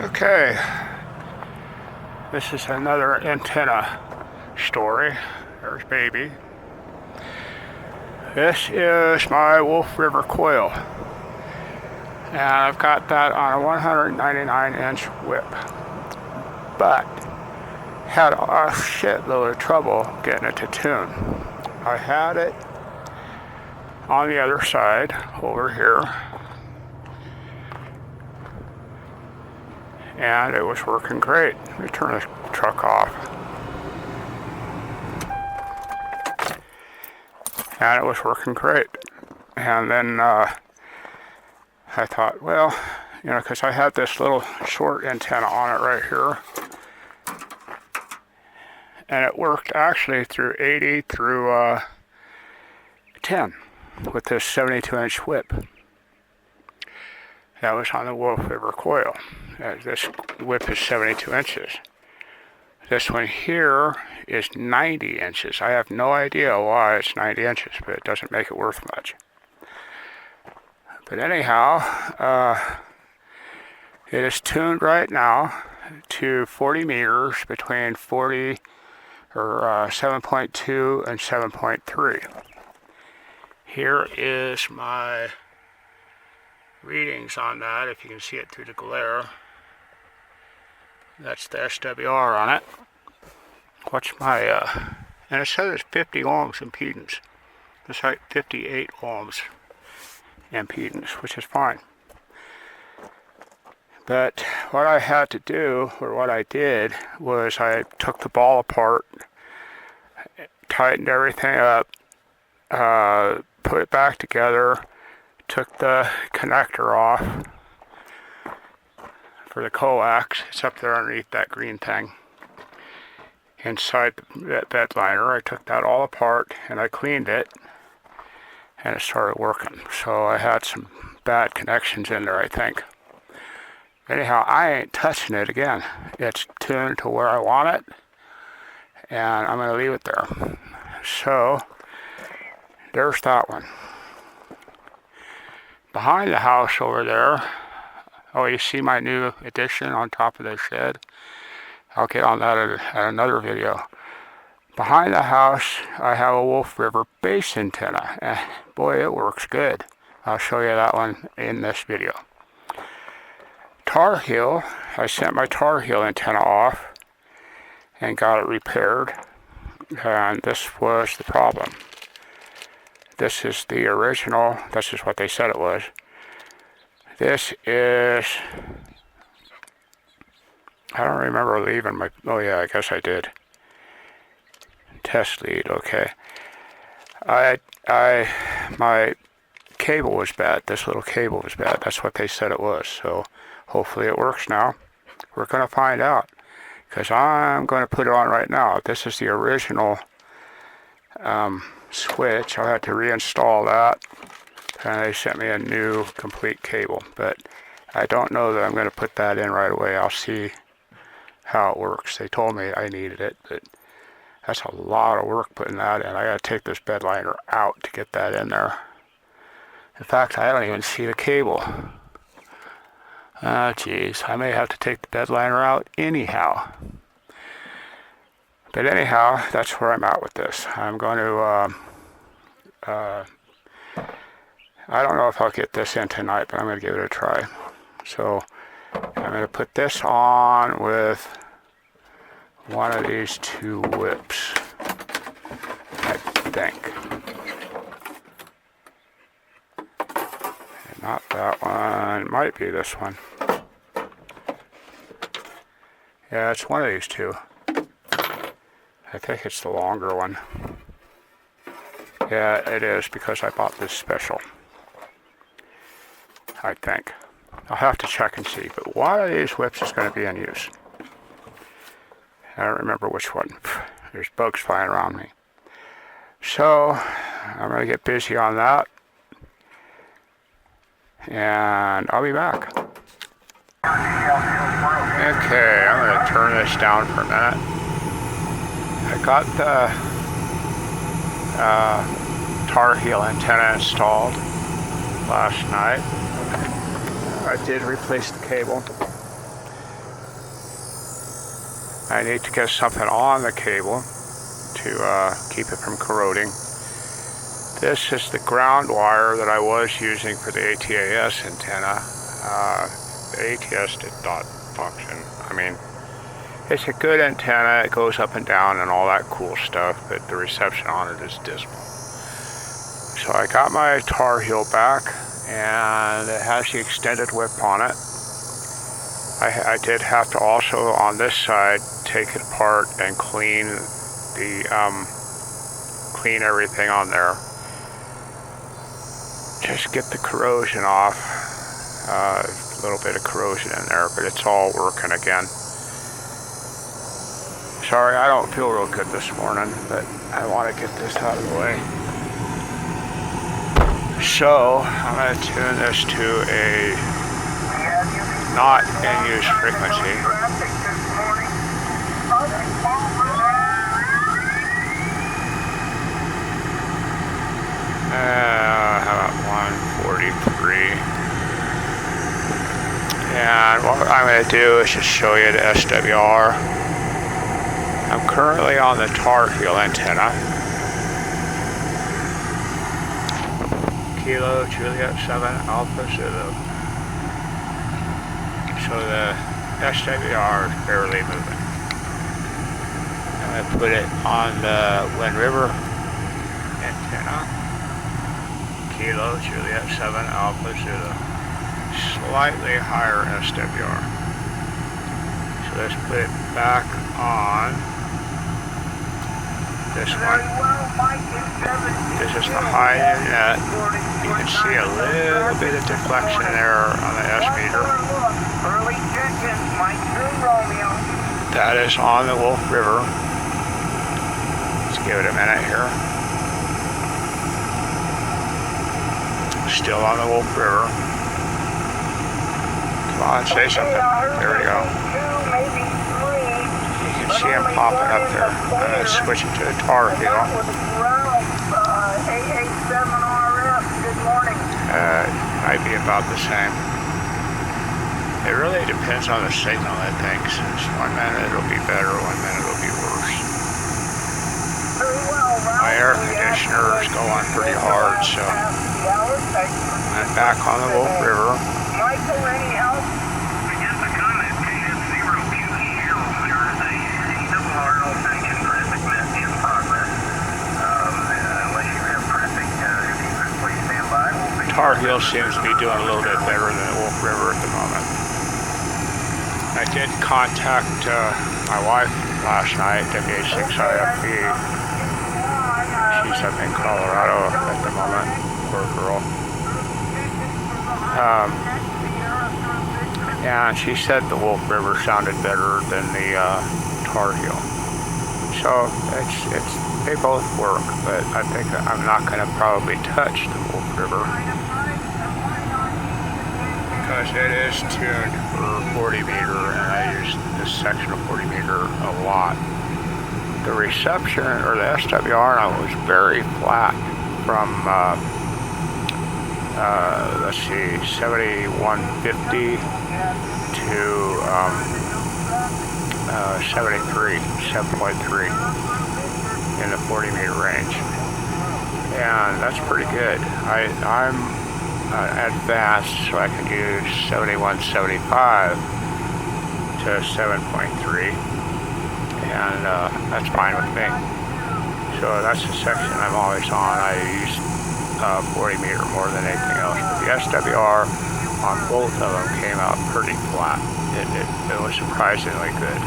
Okay, this is another antenna story. There's baby. This is my Wolf River coil, and I've got that on a 199-inch whip, but had a shitload of trouble getting it to tune. I had it on the other side over here, and it was working great. Let me turn the truck off. And it was working great. And then I thought, well, you know, because I had this little short antenna on it right here, and it worked actually through 80 through 10 with this 72-inch whip. That was on the Wolf River coil. This whip is 72 inches. This one here is 90 inches. I have no idea why it's 90 inches, but it doesn't make it worth much. But anyhow, it is tuned right now to 40 meters between 40 or 7.2 and 7.3. Here is my readings on that, if you can see it through the glare. That's the SWR on it. What's my, and it says it's 50 ohms impedance. It's like 58 ohms impedance, which is fine. But what I had to do, or what I did, was I took the ball apart, tightened everything up, put it back together, took the connector off for the coax. It's up there underneath that green thing. Inside that bed liner, I took that all apart and I cleaned it, and it started working. So I had some bad connections in there, I think. Anyhow, I ain't touching it again. It's tuned to where I want it, and I'm going to leave it there. So there's that one. Behind the house over there, oh, you see my new addition on top of the shed? I'll get on that at another video. Behind the house, I have a Wolf River base antenna. And boy, it works good. I'll show you that one in this video. Tarheel, I sent my Tarheel antenna off and got it repaired. And this was the problem. This is the original. This is what they said it was. This is, I don't remember leaving my, oh yeah, I guess I did. Test lead, okay. My cable was bad. This little cable was bad. That's what they said it was. So hopefully it works now. We're going to find out, because I'm going to put it on right now. This is the original switch. I had to reinstall that, and they sent me a new complete cable, but I don't know that I'm going to put that in right away. I'll see how it works. They told me I needed it, but that's a lot of work putting that in. I got to take this bed liner out to get that in there. In fact, I don't even see the cable. Oh geez, I may have to take the bed liner out anyhow. But anyhow, that's where I'm at with this. I'm going to, I don't know if I'll get this in tonight, but I'm going to give it a try. So I'm going to put this on with one of these two whips, I think. And not that one. It might be this one. Yeah, it's one of these two. I think it's the longer one. Yeah, it is, because I bought this special, I think. I'll have to check and see, but one of these whips is going to be in use. I don't remember which one. There's bugs flying around me. So, I'm going to get busy on that, and I'll be back. Okay, I'm going to turn this down for a minute. I got the Tarheel antenna installed last night. I did replace the cable. I need to get something on the cable to keep it from corroding. This is the ground wire that I was using for the ATAS antenna. The ATS did not function. I mean, it's a good antenna. It goes up and down and all that cool stuff, but the reception on it is dismal. So I got my Tarheel back, and it has the extended whip on it. I did have to also, on this side, take it apart and clean everything on there. Just get the corrosion off. A little bit of corrosion in there, but it's all working again. Sorry, I don't feel real good this morning, but I want to get this out of the way. So, I'm going to tune this to a not in use frequency. How about 143? And what I'm going to do is just show you the SWR. I'm currently on the Tarheel antenna. Kilo Juliet 7 Alpha Zulu. So the SWR is barely moving. I'm going to put it on the Wind River antenna. Kilo Juliet 7 Alpha Zulu. Slightly higher SWR. So let's put it back on this one. This is the high net. You can see a little bit of deflection there on the S meter. That is on the Wolf River. Let's give it a minute here. Still on the Wolf River. Come on, say something. There we go. You can see him popping up there. I'm going to switch it to the Tarheel. Might be about the same. It really depends on the signal, I think. Since 1 minute it'll be better, 1 minute it'll be worse. My air conditioner is going pretty hard, so I'm back on the Wolf River. Michael, any help? I guess the comment came in 0Q0. There is a double RL section traffic mess in progress. Unless you have traffic, if you could please stand by. Tarheel seems to be doing a little bit better than the Wolf River at the moment. I did contact my wife last night, WA6IFB. She's up in Colorado at the moment, poor girl. And she said the Wolf River sounded better than the Tarheel. So they both work, but I think I'm not going to probably touch the Wolf River because it is tuned for 40 meter, and I use this section of 40 meter a lot. The reception, or the SWR, was very flat from let's see, 7150 to 73, 7.3 in the 40 meter range, and that's pretty good. I'm advanced, so I can use 7175 to 7.3, and that's fine with me. So that's the section I'm always on. I use 40 meter more than anything else. But the SWR on both of them came out pretty flat. It was surprisingly good.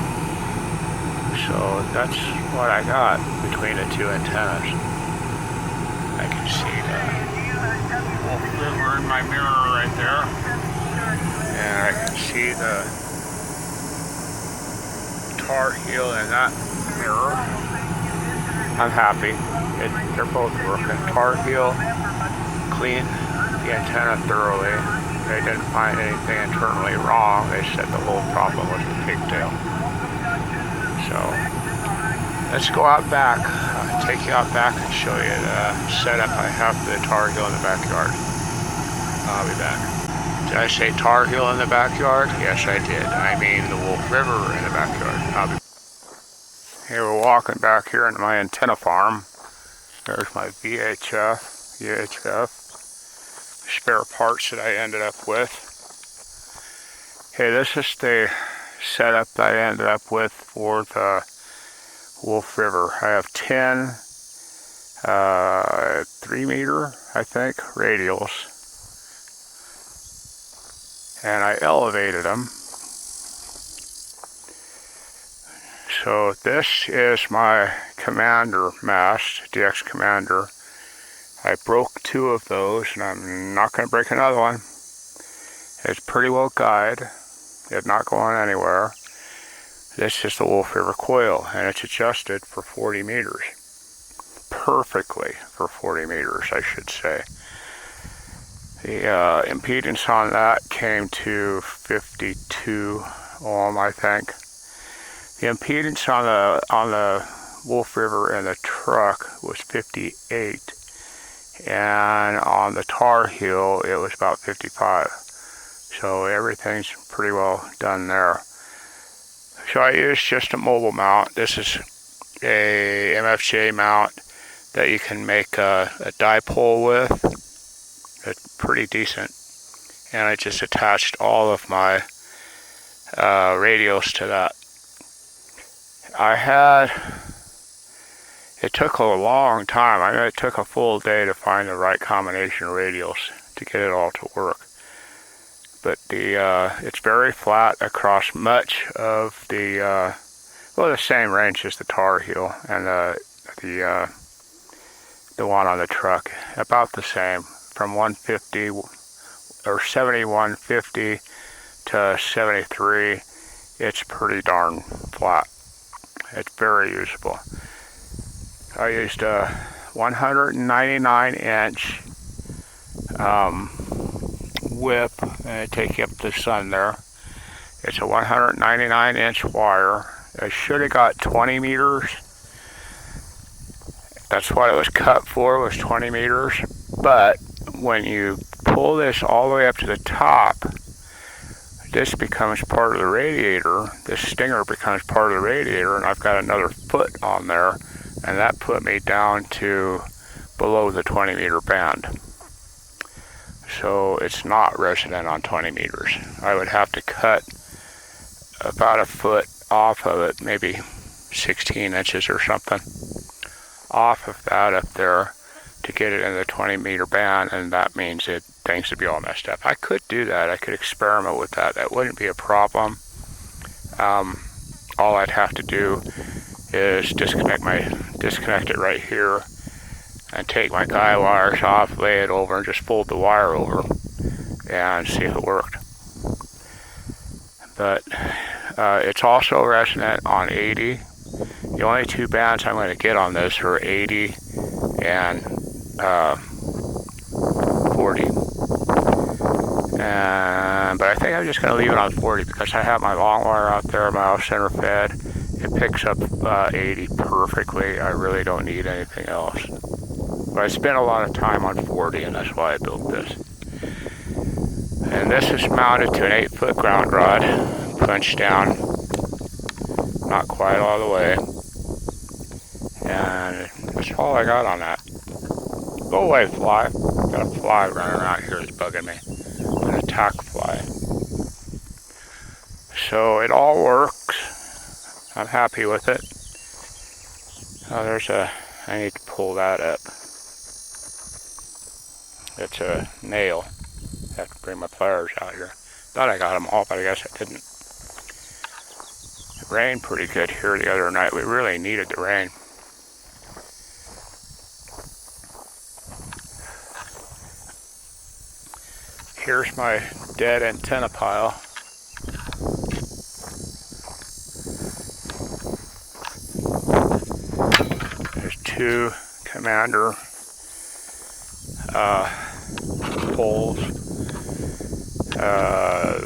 So that's what I got between the two antennas. I can see the Wolf River in my mirror right there. And I can see the Tarheel in that mirror. I'm happy. They're both working. Tarheel cleaned the antenna thoroughly. They didn't find anything internally wrong. They said the whole problem was the pigtail. So let's go out back. Take you out back and show you the setup I have for the Tarheel in the backyard. I'll be back. Did I say Tarheel in the backyard? Yes, I did. I mean the Wolf River in the backyard. I'll be Hey, we're walking back here into my antenna farm. There's my VHF spare parts that I ended up with. Hey, this is the setup that I ended up with for the Wolf River. I have 10 3-meter, I think, radials, and I elevated them. So this is my commander mast, DX Commander. I broke 2 of those, and I'm not going to break another one. It's pretty well guyed. It's not going anywhere. This is the Wolf River coil, and it's adjusted for 40 meters. Perfectly for 40 meters, I should say. The impedance on that came to 52 ohm, I think. The impedance on the Wolf River in the truck was 58, and on the Tarheel it was about 55. So everything's pretty well done there. So I used just a mobile mount. This is a MFJ mount that you can make a dipole with. It's pretty decent. And I just attached all of my radios to that. It took a long time. I mean, it took a full day to find the right combination of radials to get it all to work. But it's very flat across much of the same range as the Tarheel and the one on the truck, about the same, from 150 or 7150 to 73. It's pretty darn flat. It's very usable. I used a 199-inch whip, and take you up to the sun there. It's a 199-inch wire. I should have got 20 meters. That's what it was cut for, was 20 meters. But when you pull this all the way up to the top, this becomes part of the radiator. This stinger becomes part of the radiator, and I've got another foot on there, and that put me down to below the 20 meter band. So it's not resonant on 20 meters. I would have to cut about a foot off of it, maybe 16 inches or something, off of that up there to get it in the 20 meter band, and that means things would be all messed up. I could do that. I could experiment with that. That wouldn't be a problem. All I'd have to do is disconnect it right here and take my guy wires off, lay it over, and just fold the wire over and see if it worked. But it's also resonant on 80. The only 2 bands I'm going to get on this are 80 and 40. But I think I'm just going to leave it on 40 because I have my long wire out there, my off-center fed. It picks up 80 perfectly. I really don't need anything else. But I spent a lot of time on 40, and that's why I built this. And this is mounted to an 8-foot ground rod, punched down, not quite all the way. And that's all I got on that. Go away, fly. Got a fly running around here that's bugging me. An attack fly. So it all works. I'm happy with it. Oh, I need to pull that up. It's a nail. I have to bring my pliers out here. Thought I got them all, but I guess I didn't. It rained pretty good here the other night. We really needed the rain. Here's my dead antenna pile. There's 2 commander poles.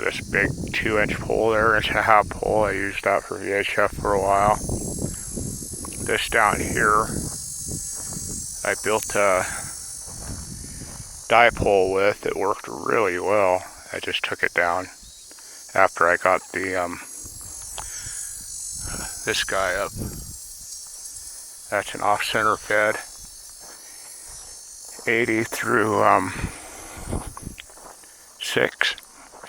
This big 2-inch pole there, 1.5-inch pole. I used that for VHF for a while. This down here, I built a dipole with. It worked really well. I just took it down after I got the this guy up. That's an off-center fed 80 through 6,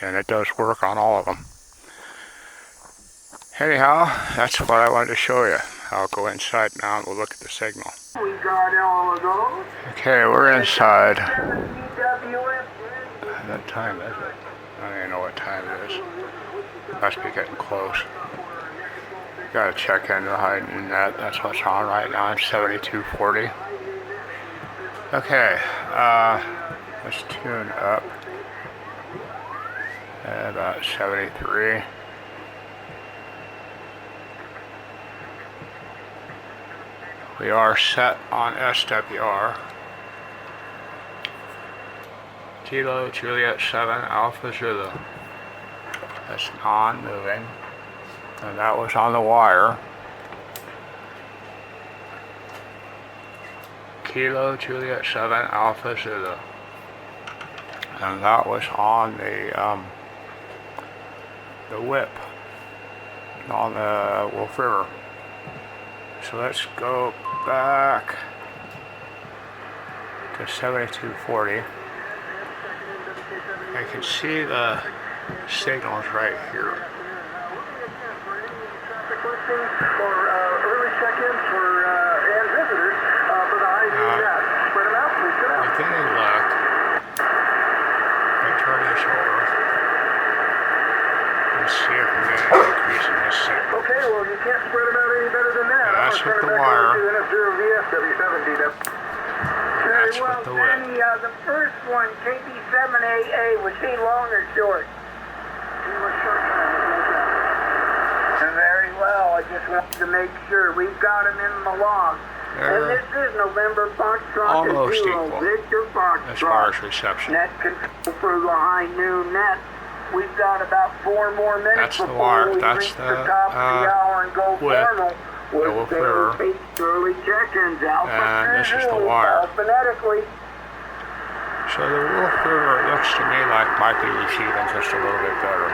and it does work on all of them. Anyhow, that's what I wanted to show you. I'll go inside now and we'll look at the signal. We got all of those. Okay, we're inside. What time is it? I don't even know what time it is. Must be getting close. Gotta check in the high noon net. That's what's on right now. It's 7240. Okay, let's tune up. About 73. We are set on SWR. Kilo Juliet 7 Alpha Zulu. That's non-moving. And that was on the wire. Kilo Juliet 7 Alpha Zulu. And that was on the whip on the Wolf River. So let's go back to 7240. I can see the signals right here. With any luck, I turn this over. Let's see if we get an increase in this signal. Okay, well, you can't spread them out any better than that. That's with the wire. Very That's well, with the whip. then the first one, KB7AA, was he long or short? He was short. Very well, I just wanted to make sure. We've got him in the log. And this is November Foxtrot almost Zero, equal Victor Foxtrot. as far as reception. Net control for the high noon net. We've got about 4 more minutes That's the before wire. we That's reach the, the top of the hour and go whip. formal. Wolf River. Early check-ins, And this is the Tarheel, wire. Phonetically. So the Wolf River looks to me like might be receiving just a little bit better.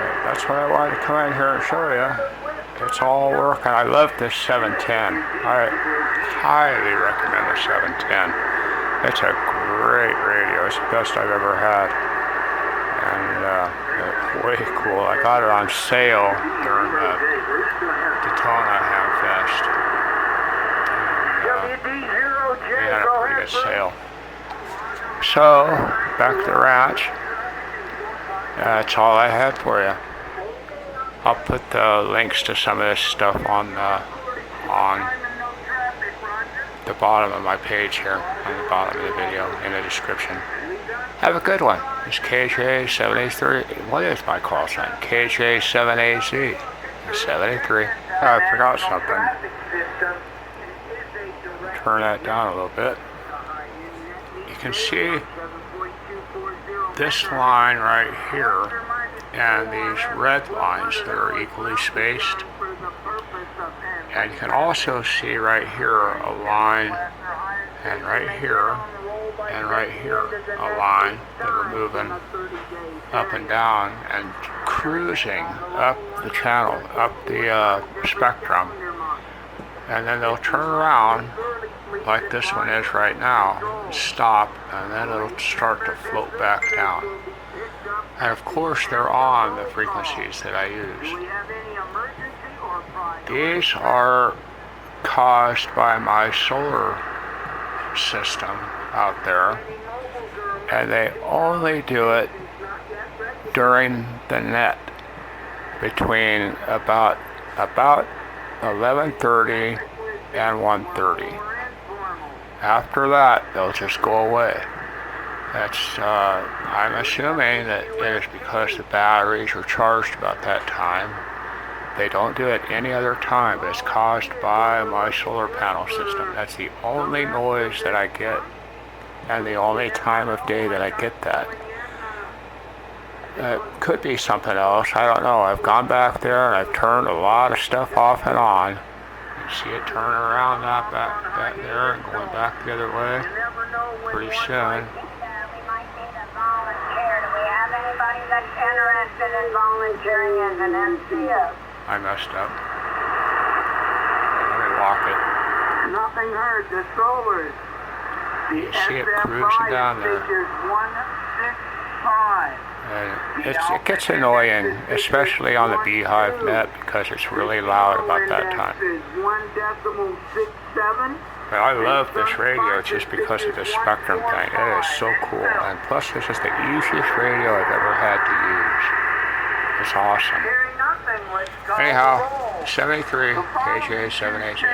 But that's what I wanted to come in here and show you. It's all working. I love this 710. I highly recommend the 710. It's a great radio. It's the best I've ever had. And it's way cool. I got it on sale during the Daytona Hamfest. And, they had a pretty good sale. So, back to the ranch. That's all I had for you. I'll put the links to some of this stuff on the bottom of my page here, on the bottom of the video, in the description. Have a good one. It's KJ783. What is my call sign? KJ7AZ. 73. I forgot something. Turn that down a little bit. You can see this line right here and these red lines that are equally spaced. And you can also see right here a line, and right here, and right here a line that are moving up and down and cruising up the channel, up the spectrum. And then they'll turn around like this one is right now, stop, and then it'll start to float back down. And of course they're on the frequencies that I use. These are caused by my solar system out there, and they only do it during the net between about 11:30 and 1:30. After that, they'll just go away. That's I'm assuming that it is because the batteries are charged about that time. They don't do it any other time, but it's caused by my solar panel system. That's the only noise that I get, and the only time of day that I get that. It could be something else, I don't know. I've gone back there and I've turned a lot of stuff off and on. You see it turning around that back there and going back the other way pretty soon. That's interested in volunteering as an NCO. I messed up. Nothing heard. The solars. The You see it cruising down there. Figures 165. It gets annoying, especially on the Beehive net, because it's really loud about that time. 1.67. But I love this radio just because of the spectrum thing. It is so cool. And plus, this is the easiest radio I've ever had to use. It's awesome. Anyhow, 73 KJ 780.